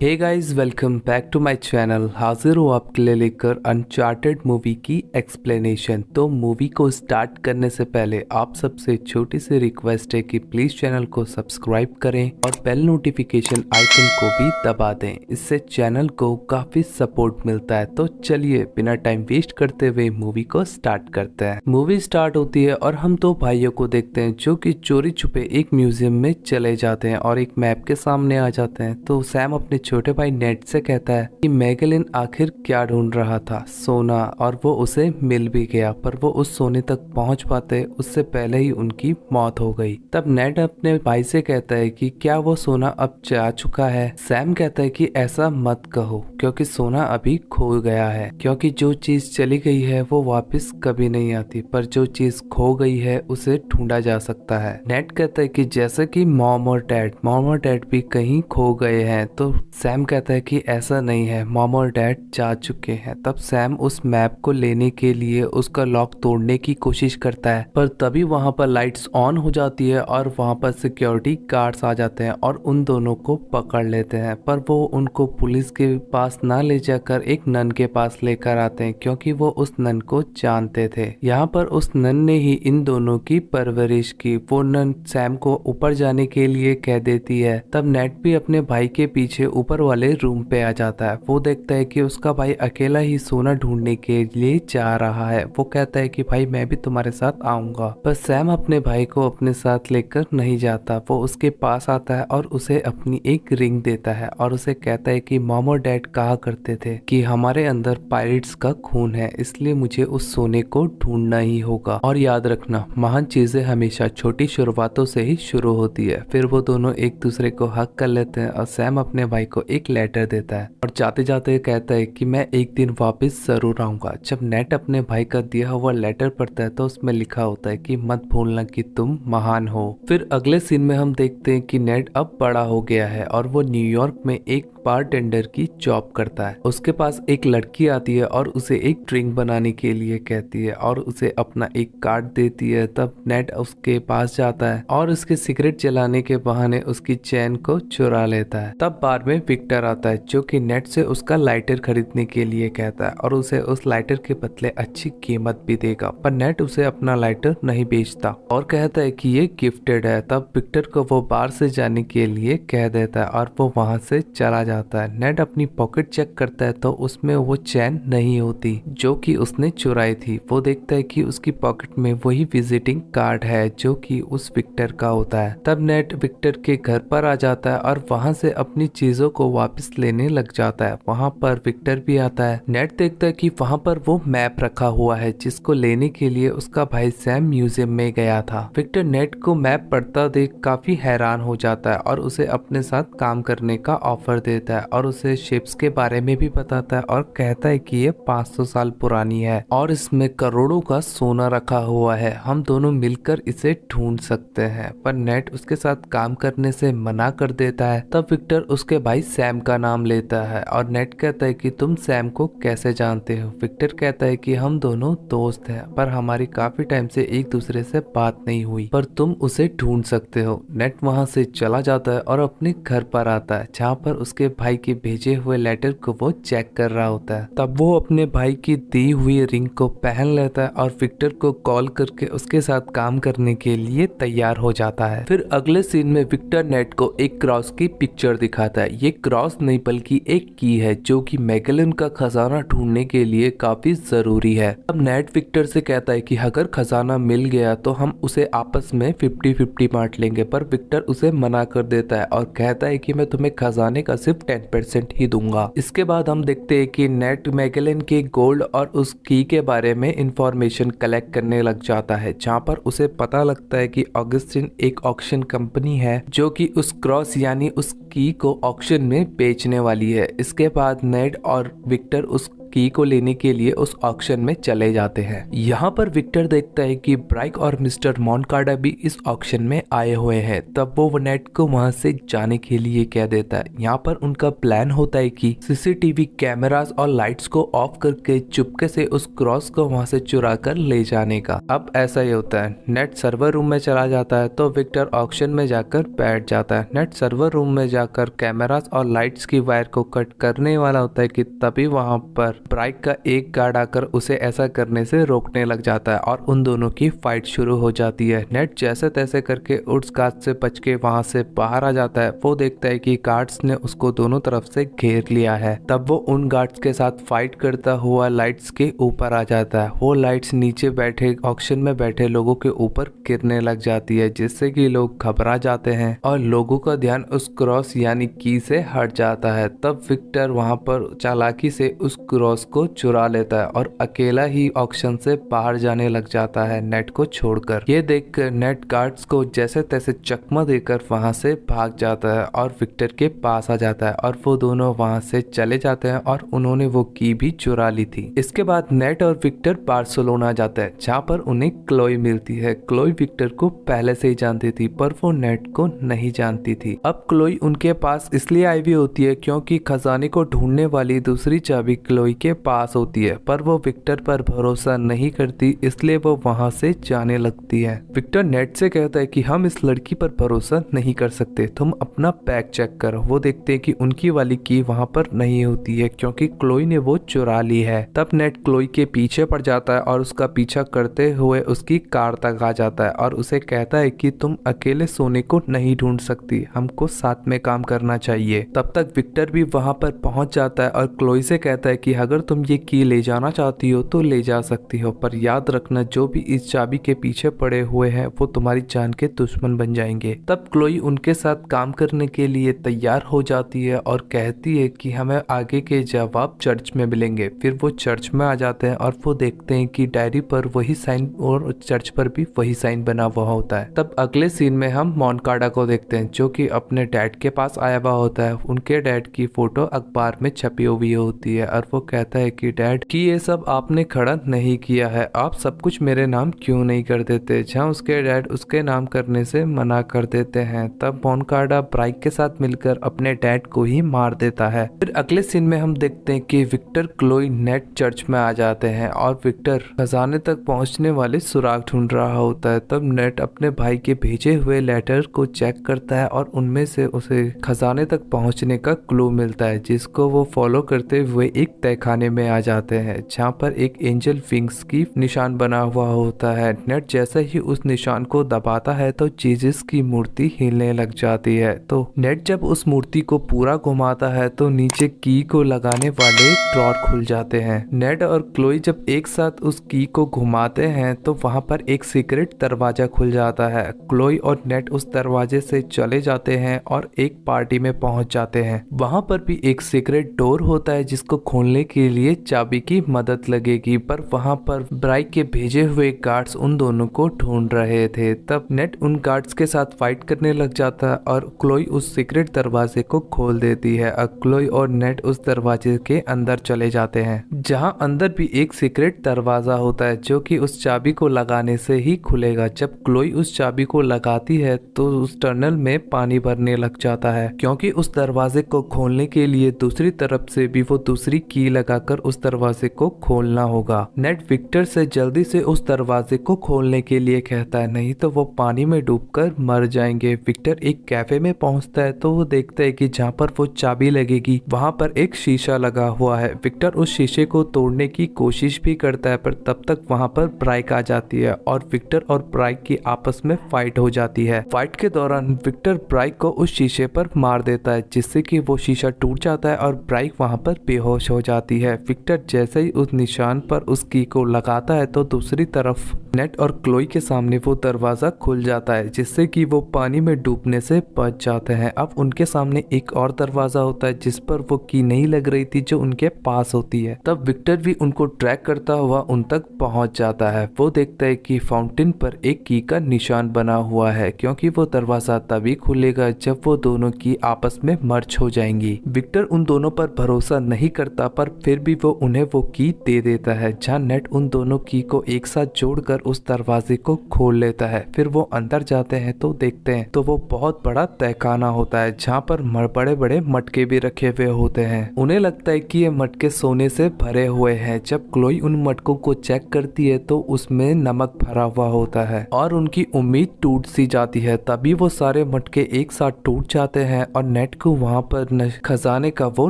Hey guys, welcome back to my channel. हाजिर हूँ आपके लिए लेकर अनचार्टेड मूवी की एक्सप्लेनेशन। तो मूवी को स्टार्ट करने से पहले आप सबसे छोटी सी रिक्वेस्ट है कि प्लीज चैनल को सब्सक्राइब करें और बेल नोटिफिकेशन आइकन को भी दबा दें। इससे चैनल को काफी सपोर्ट मिलता है। तो चलिए बिना टाइम वेस्ट करते हुए मूवी को स्टार्ट करते हैं। मूवी स्टार्ट होती है और हम दो भाइयों को देखते हैं जो कि चोरी छुपे एक म्यूजियम में चले जाते हैं और एक मैप के सामने आ जाते हैं। तो सैम अपने छोटे भाई नेड से कहता है कि मैगलिन आखिर क्या ढूंढ रहा था, सोना, और वो उसे मिल भी गया, पर वो उस सोने तक पहुंच पाते उससे पहले ही उनकी मौत हो गई। तब नेड अपने भाई से कहता है कि क्या वो सोना अब जा चुका है। सैम कहता है कि ऐसा मत कहो, क्योंकि सोना अभी खो गया है, क्योंकि जो चीज चली गई है वो वापस कभी नहीं आती, पर जो चीज खो गई है उसे ढूंढा जा सकता है। नेड कहता है कि जैसे कि मॉम और डैड भी कहीं खो गए हैं। तो सैम कहता है कि ऐसा नहीं है, मॉम और डैड जा चुके हैं। तब सैम उस मैप को लेने के लिए उसका लॉक तोड़ने की कोशिश करता है, पर तभी वहां पर लाइट्स ऑन हो जाती है और वहां पर सिक्योरिटी गार्ड्स आ जाते हैं और उन दोनों को पकड़ लेते हैं। पर वो उनको पुलिस के पास ना ले जाकर एक नन के पास लेकर आते हैं, क्योंकि वो उस नन को जानते थे। यहाँ पर उस नन ने ही इन दोनों की परवरिश की। वो नन सैम को ऊपर जाने के लिए कह देती है। तब नेट भी अपने भाई के पीछे ऊपर वाले रूम पे आ जाता है। वो देखता है कि उसका भाई अकेला ही सोना ढूंढने के लिए जा रहा है। वो कहता है कि भाई मैं भी तुम्हारे साथ आऊंगा, पर सैम अपने भाई को अपने साथ लेकर नहीं जाता। वो उसके पास आता है और उसे अपनी एक रिंग देता है और उसे कहता है कि मॉम और डैड कहा करते थे कि हमारे अंदर पायरेट्स का खून है, इसलिए मुझे उस सोने को ढूंढना ही होगा। और याद रखना, महान चीजें हमेशा छोटी शुरुआतों से ही शुरू होती है। फिर वो दोनों एक दूसरे को हक कर लेते हैं और सैम अपने भाई को एक लेटर देता है और जाते जाते कहता है कि मैं एक दिन वापस जरूर आऊंगा। जब नेट अपने भाई का दिया हुआ लेटर पढ़ता है तो उसमें लिखा होता है कि मत भूलना कि तुम महान हो। फिर अगले सीन में हम देखते हैं कि नेट अब बड़ा हो गया है और वो न्यूयॉर्क में एक बारटेंडर की जॉब करता है। उसके पास एक लड़की आती है और उसे एक ड्रिंक बनाने के लिए कहती है और उसे अपना एक कार्ड देती है। तब नेट उसके पास जाता है और उसके सिगरेट जलाने के बहाने उसकी चैन को चुरा लेता है। तब बार में विक्टर आता है जो कि नेट से उसका लाइटर खरीदने के लिए कहता है और उसे उस लाइटर के बदले अच्छी कीमत भी देगा, पर नेट उसे अपना लाइटर नहीं बेचता और कहता है कि ये गिफ्टेड है। तब विक्टर को वो बार से जाने के लिए कह देता है और वो वहां से चला जाता है। नेट अपनी पॉकेट चेक करता है तो उसमें वो चैन नहीं होती जो कि उसने चुराई थी। वो देखता है कि उसकी पॉकेट में वही विजिटिंग कार्ड है जो कि उस विक्टर का होता है। तब नेट विक्टर के घर पर आ जाता है और वहां से अपनी चीजों को वापस लेने लग जाता है। वहां पर विक्टर भी आता है। नेट देखता है कि वहां पर वो मैप रखा हुआ है जिसको लेने के लिए उसका भाई सैम म्यूजियम में गया था। विक्टर नेट को मैप पढ़ता देख काफी हैरान हो जाता है और उसे अपने साथ काम करने का ऑफर देता है और उसे शिप्स के बारे में भी बताता है और कहता है कि ये 500 साल पुरानी है और इसमें करोड़ों का सोना रखा हुआ है, हम दोनों मिलकर इसे ढूंढ सकते हैं। पर नेट उसके साथ काम करने से मना कर देता है। तब विक्टर उसके भाई सैम का नाम लेता है और नेट कहता है कि तुम सैम को कैसे जानते हो। विक्टर कहता है कि हम दोनों दोस्त हैं, पर हमारी काफी टाइम से एक दूसरे से बात नहीं हुई, पर तुम उसे ढूंढ सकते हो। नेट वहां से चला जाता है और अपने घर पर आता है जहाँ पर उसके भाई के भेजे हुए लेटर को वो चेक कर रहा होता है। तब वो अपने भाई की दी हुई रिंग को पहन लेता है और विक्टर को कॉल करके उसके साथ काम करने के लिए तैयार हो जाता है। फिर अगले सीन में विक्टर नेट को एक क्रॉस की पिक्चर दिखाता है। ये क्रॉस नहीं बल्कि एक की है जो कि मैगलिन का खजाना ढूंढने के लिए काफी जरूरी है। अब नेट विक्टर से कहता है कि अगर खजाना मिल गया तो हम उसे आपस में 50-50 बांट लेंगे, पर विक्टर उसे मना कर देता है और कहता है कि मैं तुम्हें खजाने का सिर्फ 10% ही दूंगा। इसके बाद हम देखते हैं कि नेट मैगलिन के गोल्ड और उस की के बारे में इंफॉर्मेशन कलेक्ट करने लग जाता है, जहाँ पर उसे पता लगता है कि ऑगस्टिन एक ऑक्शन कंपनी है जो कि उस क्रॉस यानी उस की को ऑक्शन में बेचने वाली है। इसके बाद नेट और विक्टर उस की को लेने के लिए उस ऑक्शन में चले जाते हैं। यहाँ पर विक्टर देखता है कि ब्राइक और मिस्टर मोनकाडा भी इस ऑक्शन में आए हुए हैं। तब वो नेट को वहां से जाने के लिए कह देता है। यहाँ पर उनका प्लान होता है कि सीसीटीवी कैमरास और लाइट्स को ऑफ करके चुपके से उस क्रॉस को वहां से चुरा कर ले जाने का। अब ऐसा ही होता है, नेट सर्वर रूम में चला जाता है तो विक्टर ऑक्शन में जाकर बैठ जाता है। नेट सर्वर रूम में जाकर कैमरास और लाइट्स की वायर को कट करने वाला होता है कि तभी वहां पर ब्राइक का एक गार्ड आकर उसे ऐसा करने से रोकने लग जाता है और उन दोनों की फाइट शुरू हो जाती है। नेट जैसे तैसे करके उस गार्ड से बच के वहां से बाहर आ जाता है। वो देखता है कि गार्ड्स ने उसको दोनों तरफ से घेर लिया है। तब वो उन गार्ड्स के साथ फाइट करता हुआ लाइट्स के ऊपर आ जाता है। वो लाइट्स नीचे बैठे ऑक्शन में बैठे लोगों के ऊपर गिरने लग जाती है, जिससे कि लोग घबरा जाते हैं और लोगों का ध्यान उस क्रॉस यानी की से हट जाता है। तब विक्टर वहां पर चालाकी से उस क्रॉस को चुरा लेता है और अकेला ही ऑक्शन से बाहर जाने लग जाता है नेट को छोड़कर। ये देखकर नेट गार्ड्स को जैसे तैसे चकमा देकर वहां से भाग जाता है और विक्टर के पास आ जाता है और वो दोनों वहां से चले जाते हैं और उन्होंने वो की भी चुरा ली थी। इसके बाद नेट और विक्टर बार्सिलोना जाता है, जहाँ पर उन्हें क्लोई मिलती है। क्लोई विक्टर को पहले से ही जानती थी पर वो नेट को नहीं जानती थी। अब क्लोई उनके पास इसलिए आई हुई होती है क्योंकि खजाने को ढूंढने वाली दूसरी चाबी क्लोई के पास होती है, पर वो विक्टर पर भरोसा नहीं करती, इसलिए वो वहां से जाने लगती है। विक्टर नेट से कहता है कि हम इस लड़की पर भरोसा नहीं कर सकते, तुम अपना बैग चेक करो। वो देखते हैं कि उनकी वाली की वहां पर नहीं होती है क्योंकि क्लोई ने वो चुरा ली है। तब नेट क्लोई के पीछे पड़ जाता है और उसका पीछा करते हुए उसकी कार तक आ जाता है और उसे कहता है कि तुम अकेले सोने को नहीं ढूंढ सकती, हमको साथ में काम करना चाहिए। तब तक विक्टर भी वहां पर पहुंच जाता है और क्लोई से कहता है कि अगर तुम ये की ले जाना चाहती हो तो ले जा सकती हो, पर याद रखना जो भी इस चाबी के पीछे पड़े हुए हैं वो तुम्हारी जान के दुश्मन बन जाएंगे। तब क्लोई उनके साथ काम करने के लिए तैयार हो जाती है और कहती है कि हमें आगे के जवाब चर्च में मिलेंगे। फिर वो चर्च में आ जाते हैं और वो देखते हैं कि डायरी पर वही साइन और चर्च पर भी वही साइन बना हुआ होता है। तब अगले सीन में हम मोनकाडा को देखते हैं जो कि अपने डैड के पास आया हुआ होता है। उनके डैड की फोटो अखबार में छपी हुई होती है और वो कहता है कि डैड कि ये सब आपने खड़ा नहीं किया है, आप सब कुछ मेरे नाम क्यों नहीं कर देते, जहाँ उसके डैड उसके नाम करने से मना कर देते हैं। तब मोनकाडा ब्राइक के साथ मिलकर अपने डैड को ही मार देता है। फिर अगले सीन में हम देखते हैं कि विक्टर क्लोई नेट चर्च में आ जाते हैं और विक्टर खजाने तक पहुंचने वाले सुराग ढूंढ रहा होता है। तब नेट अपने भाई के भेजे हुए लेटर को चेक करता है और उनमें से उसे खजाने तक पहुंचने का क्लू मिलता है, जिसको वो फॉलो करते हुए एक तहखाने में आ जाते हैं जहाँ पर एक एंजल विंग्स की निशान बना हुआ होता है। नेट जैसे ही उस निशान को दबाता है तो जीसस की मूर्ति हिलने लग जाती है। तो नेट जब उस मूर्ति को पूरा घुमाता है तो नीचे की को लगाने वाले ड्रॉर खुल जाते हैं। नेट और क्लोई जब एक साथ उस की को घुमाते हैं तो वहां पर एक सीक्रेट दरवाजा खुल जाता है। क्लोई और नेट उस दरवाजे से चले जाते हैं और एक पार्टी में पहुंच जाते हैं। वहां पर भी एक सीक्रेट डोर होता है जिसको खोलने के लिए चाबी की मदद लगेगी, पर वहां पर ब्राइक के भेजे हुए गार्ड्स उन दोनों को ढूंढ रहे थे। तब नेट उन गार्ड्स के साथ फाइट करने लग जाता है और क्लोई उस सीक्रेट दरवाजे को खोल देती है और क्लोई और नेट उस दरवाजे के अंदर चले जाते हैं, जहां अंदर भी एक सीक्रेट दरवाजा होता है जो कि उस चाबी को लगाने से ही खुलेगा। जब क्लोई उस चाबी को लगाती है तो उस टनल में पानी भरने लग जाता है क्योंकि उस दरवाजे को खोलने के लिए दूसरी तरफ से भी वो दूसरी की लगाकर उस दरवाजे को खोलना होगा। नेट विक्टर से जल्दी से उस दरवाजे को खोलने के लिए कहता है, नहीं तो वो पानी में डूबकर मर जाएंगे। विक्टर एक कैफे में पहुंचता है तो वो देखता है कि जहाँ पर वो चाबी लगेगी वहां पर एक शीशा लगा हुआ है। विक्टर उस शीशे को तोड़ने की कोशिश भी करता है, पर तब तक वहां पर ब्राइक आ जाती है और विक्टर और ब्राइक की आपस में फाइट हो जाती है। फाइट के दौरान विक्टर ब्राइक को उस शीशे पर मार देता है, जिससे कि वो शीशा टूट जाता है और ब्राइक वहां पर बेहोश हो जाती है। विक्टर जैसे ही उस निशान पर उस की को लगाता है तो दूसरी तरफ नेट और क्लोई के सामने वो दरवाजा खुल जाता है, जिससे कि वो पानी में डूबने से बच जाते हैं। अब उनके सामने एक और दरवाजा होता है जिस पर वो की नहीं लग रही थी जो उनके पास होती है। तब विक्टर भी उनको ट्रैक करता हुआ उन तक पहुंच जाता है। वो देखता है कि फाउंटेन पर एक की का निशान बना हुआ है क्योंकि वो दरवाजा तभी खुलेगा जब वो दोनों की आपस में मर्ज हो जाएंगी। विक्टर उन दोनों पर भरोसा नहीं करता, पर फिर भी वो उन्हें वो की दे देता है, जहाँ नेट उन दोनों की को एक साथ जोड़कर उस दरवाजे को खोल लेता है। फिर वो अंदर जाते हैं तो देखते हैं तो वो बहुत बड़ा तहखाना होता है, जहाँ पर बड़े बड़े मटके भी रखे हुए होते हैं। उन्हें लगता है कि ये मटके सोने से भरे हुए हैं। जब क्लोई उन मटकों को चेक करती है तो उसमें नमक भरा हुआ होता है और उनकी उम्मीद टूट सी जाती है। तभी वो सारे मटके एक साथ टूट जाते हैं और नेट को वहाँ पर खजाने का वो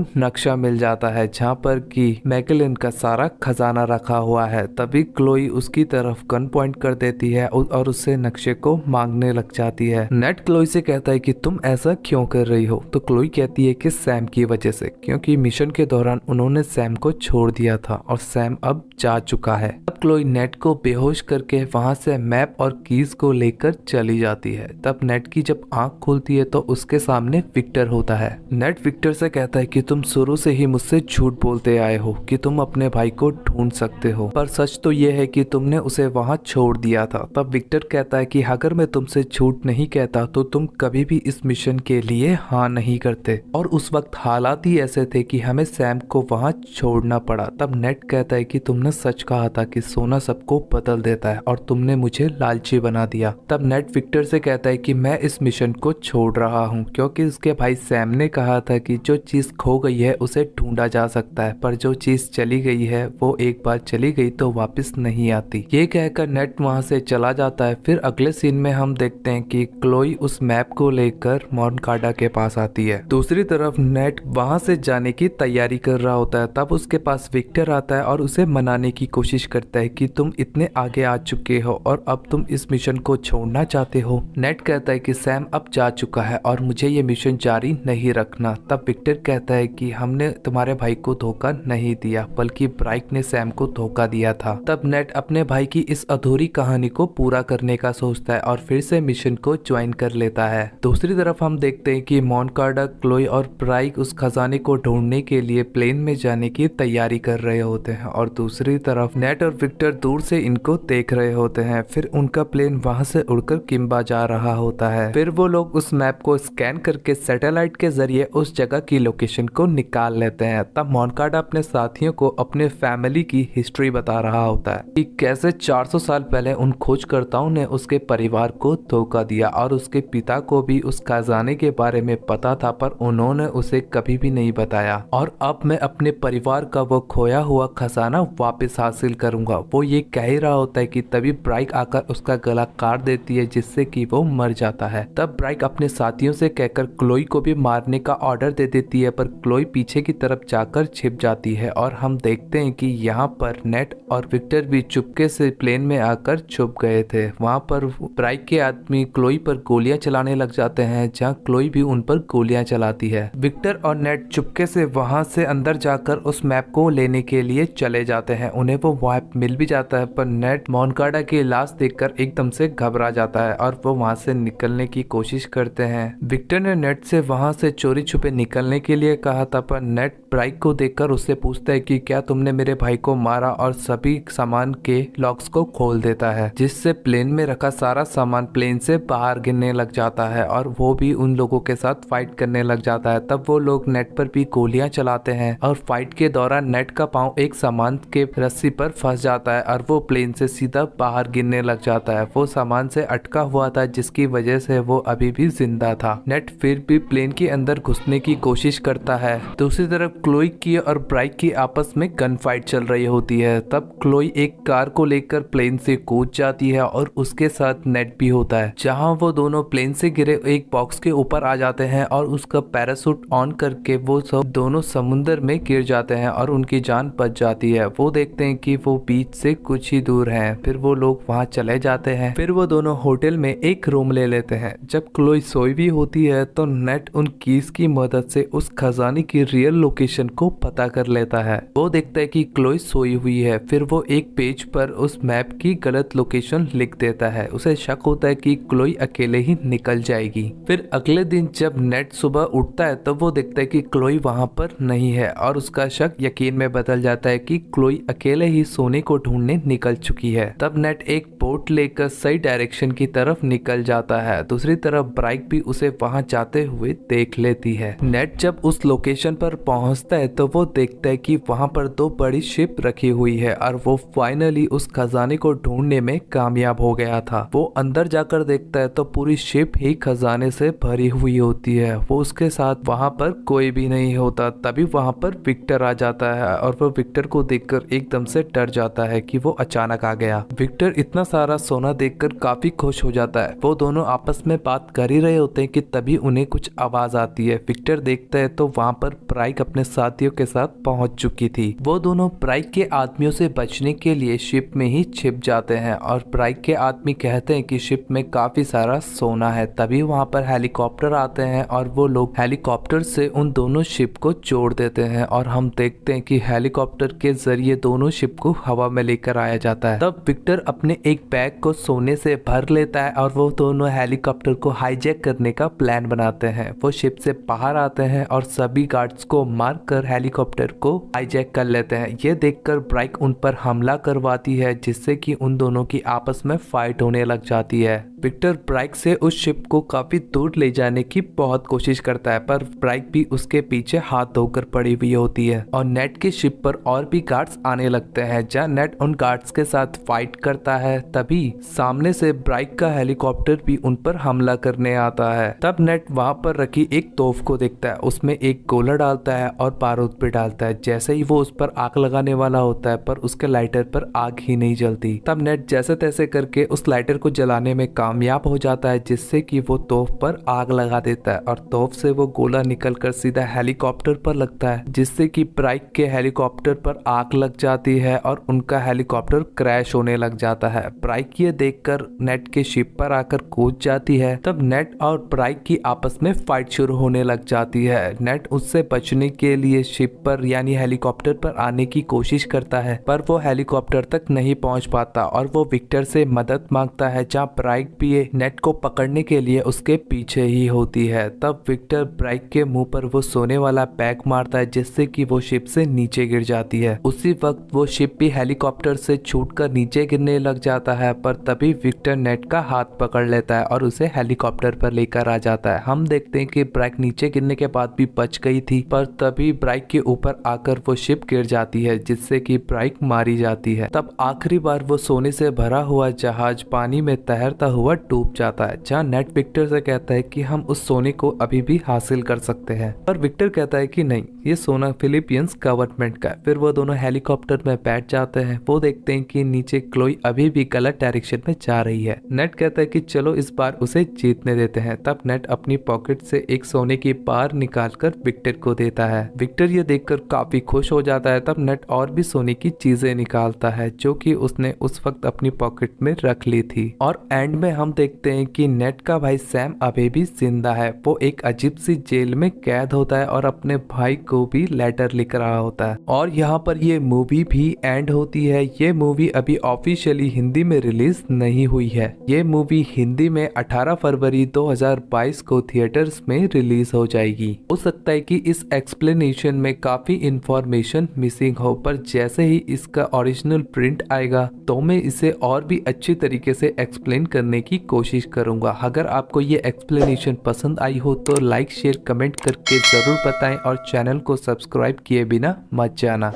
नक्शा मिल जाता है, जहाँ पर कि मैगलिन का सारा खजाना रखा हुआ है। तभी क्लोई उसकी तरफ गन पॉइंट कर देती है और उससे नक्शे को मांगने लग जाती है। नेट क्लोई से कहता है कि तुम ऐसा क्यों कर रही हो? तो क्लोई कहती है कि सैम की वजह से, क्योंकि मिशन के दौरान उन्होंने सैम को छोड़ दिया था और सैम अब जा चुका है। तब क्लोई नेट को बेहोश करके वहां से मैप और कीज को लेकर चली जाती है। तब नेट की जब आंख खुलती है तो उसके सामने विक्टर होता है। नेट विक्टर से कहता है कि तुम शुरू से ही मुझसे झूठ बोलते आए हो कि तुम अपने भाई को ढूंढ सकते हो, पर सच तो ये है कि तुमने उसे वहां छोड़ दिया था। तब विक्टर कहता है कि अगर मैं तुमसे झूठ नहीं कहता तो तुम कभी भी इस मिशन के लिए हाँ नहीं करते, और उस वक्त हालात ही ऐसे थे कि हमें सैम को वहां छोड़ना पड़ा। तब नेट कहता है कि तुमने सच कहा था कि सोना सबको बदल देता है और तुमने मुझे लालची बना दिया। तब नेट विक्टर से कहता है कि मैं इस मिशन को छोड़ रहा हूँ, क्योंकि उसके भाई सैम ने कहा था कि जो चीज खो गई है उसे ढूंढा जा सकता है, पर जो चीज चली गई है वो एक बार चली गई तो वापस नहीं आती। ये कहकर नेट वहाँ से चला जाता है। फिर अगले सीन में हम देखते हैं कि क्लोई उस मैप को लेकर मोनकाडा के पास आती है। दूसरी तरफ नेट वहाँ से जाने की तैयारी कर रहा होता है। तब उसके पास विक्टर आता है और उसे मनाने की कोशिश करता है कि तुम इतने आगे आ चुके हो और अब तुम इस मिशन को छोड़ना चाहते हो। नेट कहता है कि सैम अब जा चुका है और मुझे ये मिशन जारी नहीं रखना। तब विक्टर कहता है कि हमने तुम्हारे भाई को धोखा नहीं दिया, बल्कि ब्राइक ने सैम को धोखा दिया था। तब नेट अपने भाई की इस अधूरी कहानी को पूरा करने का सोचता है और फिर से मिशन को ज्वाइन कर लेता है। दूसरी तरफ हम देखते हैं कि मोनकाडा, क्लोई और ब्राइक उस खजाने को ढूंढने के लिए प्लेन में जाने की तैयारी कर रहे होते हैं और दूसरी तरफ नेट और विक्टर दूर से इनको देख रहे होते हैं। फिर उनका प्लेन वहां से उड़कर किम्बा जा रहा होता है। फिर वो लोग उस मैप को स्कैन करके सैटेलाइट के जरिए उस जगह की लोकेशन को निकाल लेते हैं। तब मोनकाडा अपने साथियों को अपने फैमिली की हिस्ट्री बता रहा होता है कि कैसे 400 साल पहले उन खोजकर्ताओं ने उसके परिवार को धोखा दिया और उसके पिता को भी उस खजाने के बारे में पता था, पर उन्होंने उसे कभी भी नहीं बताया। और अब मैं अपने परिवार का वो खोया हुआ खजाना वापस हासिल करूंगा। वो ये कह ही रहा होता है कि तभी ब्राइक आकर उसका गला काट देती है, जिससे कि वो मर जाता है। तब ब्राइक अपने साथियों से कहकर क्लोई को भी मारने का ऑर्डर दे देती है, पर क्लोई पीछे की तरफ जाकर छिप जाती है और हम देखते हैं कि यहाँ पर नेट और विक्टर भी चुपके से प्लेन में आकर छुप गए थे। वहाँ पर ब्राइक के आदमी क्लोई पर गोलियां चलाने लग जाते हैं, जहाँ क्लोई भी उन पर गोलियां चलाती है। विक्टर और नेट चुपके से वहाँ से अंदर जाकर उस मैप को लेने के लिए चले जाते हैं। उन्हें वो मैप मिल भी जाता है, पर नेट मोनकाडा की लाश देखकर एकदम से घबरा जाता है और वो वहाँ से निकलने की कोशिश करते हैं। विक्टर ने नेट से वहाँ से चोरी छुपे निकलने के लिए कहा था, पर नेट ब्राइक को देखकर उससे पूछता है कि क्या तुमने मेरे भाई को मारा, और सभी सामान के लॉक्स को खोल देता है, जिससे प्लेन में रखा सारा सामान प्लेन से बाहर गिरने लग जाता है और वो भी उन लोगों के साथ फाइट करने लग जाता है। तब वो लोग नेट पर भी गोलियां चलाते हैं और फाइट के दौरान नेट का पांव एक सामान के रस्सी पर फंस जाता है और वो प्लेन से सीधा बाहर गिरने लग जाता है। वो सामान से अटका हुआ था, जिसकी वजह से वो अभी भी जिंदा था। नेट फिर भी प्लेन के अंदर घुसने की कोशिश करता है। दूसरी तरफ क्लोई की और ब्राइक की आपस में गन फाइट चल रही होती है। तब क्लोई एक कार को लेकर प्लेन से कूद जाती है और उसके साथ नेट भी होता है, जहां वो दोनों प्लेन से गिरे एक बॉक्स के ऊपर आ जाते हैं और उसका पैराशूट ऑन करके वो सब दोनों समुद्र में गिर जाते हैं और उनकी जान बच जाती है। वो देखते हैं कि वो बीच से कुछ ही दूर हैं। फिर वो लोग वहां चले जाते हैं। फिर वो दोनों होटल में एक रूम ले लेते हैं। जब क्लोई सोई भी होती है तो नेट उन कीज की मदद से उस खजाने की रियल लोकेशन को पता कर लेता है। वो देखता है कि क्लोई सोई हुई है। फिर वो एक पेज पर उस मैप की गलत लोकेशन लिख देता है। उसे शक होता है कि क्लोई अकेले ही निकल जाएगी। फिर अगले दिन जब नेट सुबह उठता है तो वो देखता है कि क्लोई वहां पर नहीं है और उसका शक यकीन में बदल जाता है कि क्लोई अकेले ही सोने को ढूंढने निकल चुकी है। तब नेट एक बोट लेकर सही डायरेक्शन की तरफ निकल जाता है। दूसरी तरफ ब्राइक भी उसे वहां जाते हुए देख लेती है। नेट जब उस लोकेशन पर पहुंचता है तो वो देखता है कि वहां पर दो बड़ी शिप रखी हुई है और वो फाइनली उस खजाने को ढूंढने में कामयाब हो गया था। वो अंदर जाकर देखता है तो पूरी शिप ही खजाने से भरी हुई होती है। वो उसके साथ वहां पर कोई भी नहीं होता। तभी वहां पर विक्टर आ जाता है और वो विक्टर को देखकर एकदम से डर जाता है कि वो अचानक आ गया। विक्टर इतना सारा सोना देखकर काफी खुश हो जाता है। वो दोनों आपस में बात कर ही रहे होते हैं कि तभी उन्हें कुछ आवाज आती है। विक्टर देखता है तो वहां पर ब्राइक अपने साथियों के साथ पहुंच चुकी थी। वो दोनों ब्राइक के आदमियों से बचने के लिए शिप में ही छिप जाते हैं और ब्राइक के आदमी कहते हैं कि शिप में काफी सारा सोना है। तभी वहां पर हेलीकॉप्टर आते हैं और वो लोग हेलीकॉप्टर से उन दोनों शिप को जोड़ देते हैं और हम देखते हैं कि हेलीकॉप्टर के जरिए दोनों शिप को हवा में लेकर आया जाता है। तब विक्टर अपने एक बैग को सोने से भर लेता है और वो दोनों हेलीकॉप्टर को हाईजैक करने का प्लान बनाते हैं। वो शिप से बाहर आते हैं और सभी गार्ड्स को मारकर हेलीकॉप्टर को हाईजैक कर लेते हैं। ये देखकर ब्राइक उन पर हमला करवाती है जिससे कि उन दोनों की आपस में फाइट होने लग जाती है। विक्टर ब्राइक से उस शिप को काफी दूर ले जाने की बहुत कोशिश करता है पर ब्राइक भी उसके पीछे हाथ धोकर पड़ी हुई होती है और नेट की शिप पर और भी गार्ड्स आने लगते हैं। जहाँ नेट उन गार्ड्स के साथ फाइट करता है तभी सामने से ब्राइक का हेलीकॉप्टर भी उन पर हमला करने आता है। तब नेट वहां पर रखी एक तोफ को देखता है, उसमें एक गोला डालता है और बारूद भी डालता है। जैसे ही वो उस पर आग लगाने वाला होता है पर उसके लाइटर पर आग ही नहीं जलती। तब नेट जैसे तैसे करके उस लाइटर को जलाने में कामयाब हो जाता है जिससे कि वो तोफ पर आग लगा देता है और तोफ से वो गोला निकलकर सीधा हेलीकॉप्टर पर लगता है जिससे कि ब्राइक के हेलीकॉप्टर पर आग लग जाती है और उनका हेलीकॉप्टर क्रैश होने लग जाता है। ब्राइक ये देखकर नेट के शिप पर आकर कूद जाती है। तब नेट और ब्राइक की आपस में फाइट शुरू होने लग जाती है। नेट उससे बचने के लिए शिप पर यानी हेलीकॉप्टर पर आने की कोशिश करता है पर वो हेलीकॉप्टर तक नहीं पहुंच पाता और वो विक्टर से मदद मांगता है जहां ब्राइक भी नेट को पकड़ने के लिए उसके पीछे ही होती है। तब विक्टर ब्राइक के मुंह पर वो सोने वाला बैग मारता है जिससे कि वो शिप से नीचे गिर जाती है। उसी वक्त वो शिप भी हेलीकॉप्टर से छूटकर नीचे गिरने लग जाता है पर तभी विक्टर नेट का हाथ पकड़ लेता है और उसे हेलीकॉप्टर पर लेकर आ जाता है। हम देखते हैं कि ब्राइक नीचे गिरने के बाद भी बच गई थी पर तभी ब्राइक के ऊपर आकर वो शिप गिर जाती है जिससे कि ब्राइक मारी जाती है। तब आखिरी बार वो सोने से भरा हुआ जहाज पानी में तैरता हुआ डूब जाता है जहाँ नेट विक्टर से कहता है कि हम उस सोने को अभी भी हासिल कर सकते हैं पर विक्टर कहता है कि नहीं, ये सोना फिलीपींस गवर्नमेंट का है। फिर वो दोनों हेलीकॉप्टर में बैठ जाते हैं। वो देखते हैं कि नीचे क्लोई अभी भी गलत डायरेक्शन में जा रही है। नेट कहता है कि चलो इस बार उसे जीतने देते हैं। तब नेट अपनी पॉकेट से एक सोने की बार निकालकर विक्टर को देता है। विक्टर ये देखकर काफी खुश हो जाता है। तब नेट और भी सोने की चीजें निकालता है जो कि उसने उस वक्त अपनी पॉकेट में रख ली थी और एंड में हम देखते हैं कि नेट का भाई सैम अभी भी जिंदा है। वो एक अजीब सी जेल में कैद होता है और अपने भाई को भी लेटर लिख रहा होता है और यहाँ पर ये मूवी भी एंड होती है। ये मूवी अभी ऑफिशियली हिंदी में रिलीज नहीं हुई है। ये मूवी हिंदी में 18 फरवरी 2022 को थिएटर्स में रिलीज हो जाएगी। हो सकता है कि इस एक्सप्लेनेशन में काफी इंफॉर्मेशन मिसिंग हो पर जैसे ही इसका ओरिजिनल प्रिंट आएगा तो मैं इसे और भी अच्छी तरीके से एक्सप्लेन करने की कोशिश करूंगा। अगर आपको ये एक्सप्लेनेशन पसंद आई हो तो लाइक शेयर कमेंट करके जरूर बताएं और चैनल को सब्सक्राइब किए बिना मत जाना।